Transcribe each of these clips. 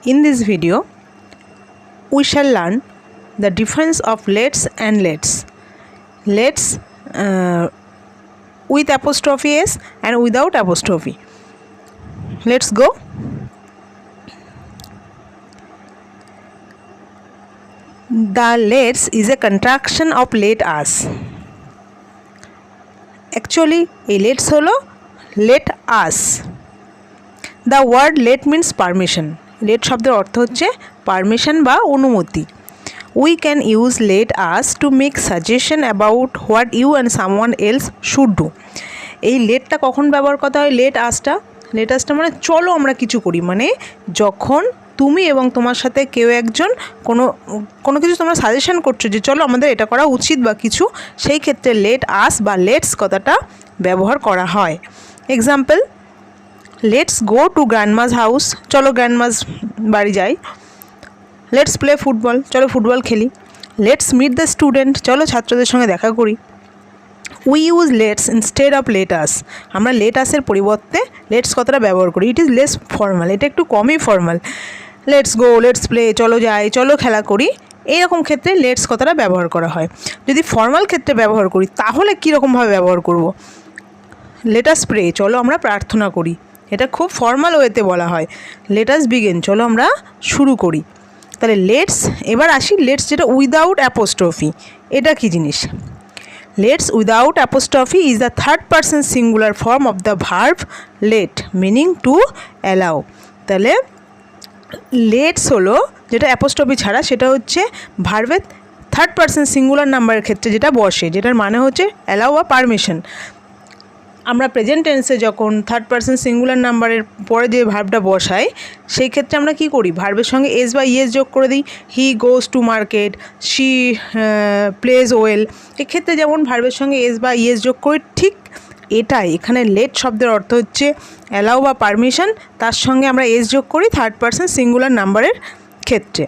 In this video, we shall learn the difference of lets and lets. Lets with apostrophe s and without apostrophe. Let's go. The let's is a contraction of let us. Actually, a let's holo let us. The word let means permission. Let শব্দের অর্থ হচ্ছে permission বা অনুমতি. We can use let us to make suggestion about what you and someone else should do. এই লেটটা কখন ব্যবহার করতে হয়? লেট আসটা মানে চলো আমরা কিছু করি, মানে যখন তুমি এবং তোমার সাথে কেউ একজন কোনো কিছু তোমরা সাজেশন করছো যে চলো আমাদের এটা করা উচিত বা কিছু, সেই ক্ষেত্রে লেট আস বা লেটস কথাটা ব্যবহার করা হয়. Example, let's go to grandma's house, চলো গ্র্যান্ডমাস বাড়ি যাই. লেটস প্লে ফুটবল, চলো ফুটবল খেলি. লেটস মিট দ্য স্টুডেন্ট, চলো ছাত্রদের সঙ্গে দেখা করি. We use let's instead of let us, আমরা লেট আসের পরিবর্তে লেটস কথাটা ব্যবহার করি. ইট ইজ লেস ফর্মাল, এটা একটু কমই formal. Let's go, let's play, চলো যাই, চলো খেলা করি, এইরকম ক্ষেত্রে লেটস কথাটা ব্যবহার করা হয়. যদি ফর্মাল ক্ষেত্রে ব্যবহার করি তাহলে কীরকমভাবে ব্যবহার করব? লেট আস প্রে, চলো আমরা প্রার্থনা করি, এটা খুব ফর্মাল ওয়েতে বলা হয়. লেট আস বিগিন, চলো আমরা শুরু করি. তাহলে লেটস. এবার আসি লেটস যেটা উইদাউট অ্যাপোস্ট্রফি, এটা কী জিনিস? Lets without apostrophe is the third person singular form of the verb let, meaning to allow. তাহলে লেটস হলো যেটা অ্যাপোস্ট্রফি ছাড়া, সেটা হচ্ছে ভার্বের থার্ড পারসন সিঙ্গুলার নাম্বারের ক্ষেত্রে যেটা বসে, যেটার মানে হচ্ছে অ্যালাউ বা পারমিশন. আমরা প্রেজেন্ট টেন্সে যখন থার্ড পারসন সিঙ্গুলার নাম্বারের পরে যে ভার্বটা বসাই, সেই ক্ষেত্রে আমরা কি করি? ভার্বের সঙ্গে এস বা ইয়েস যোগ করে দিই. He goes to market, she plays well, এক্ষেত্রে যেমন ভার্বের সঙ্গে এস বা ইয়েস যোগ করি, ঠিক এটাই এখানে লেট শব্দের অর্থ হচ্ছে অ্যালাউ বা পারমিশন, তার সঙ্গে আমরা এস যোগ করি থার্ড পারসন সিঙ্গুলার নাম্বারের ক্ষেত্রে.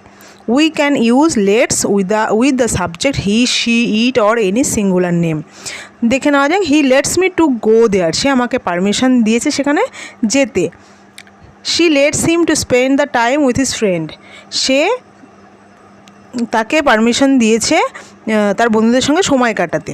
We can use let's with the subject he, she, it or any singular name. দেখে নেওয়া যাক. He lets me to go there, সে আমাকে পারমিশন দিয়েছে সেখানে যেতে. She lets him to spend the time with his friend, সে তাকে পারমিশন দিয়েছে তার বন্ধুদের সঙ্গে সময় কাটাতে.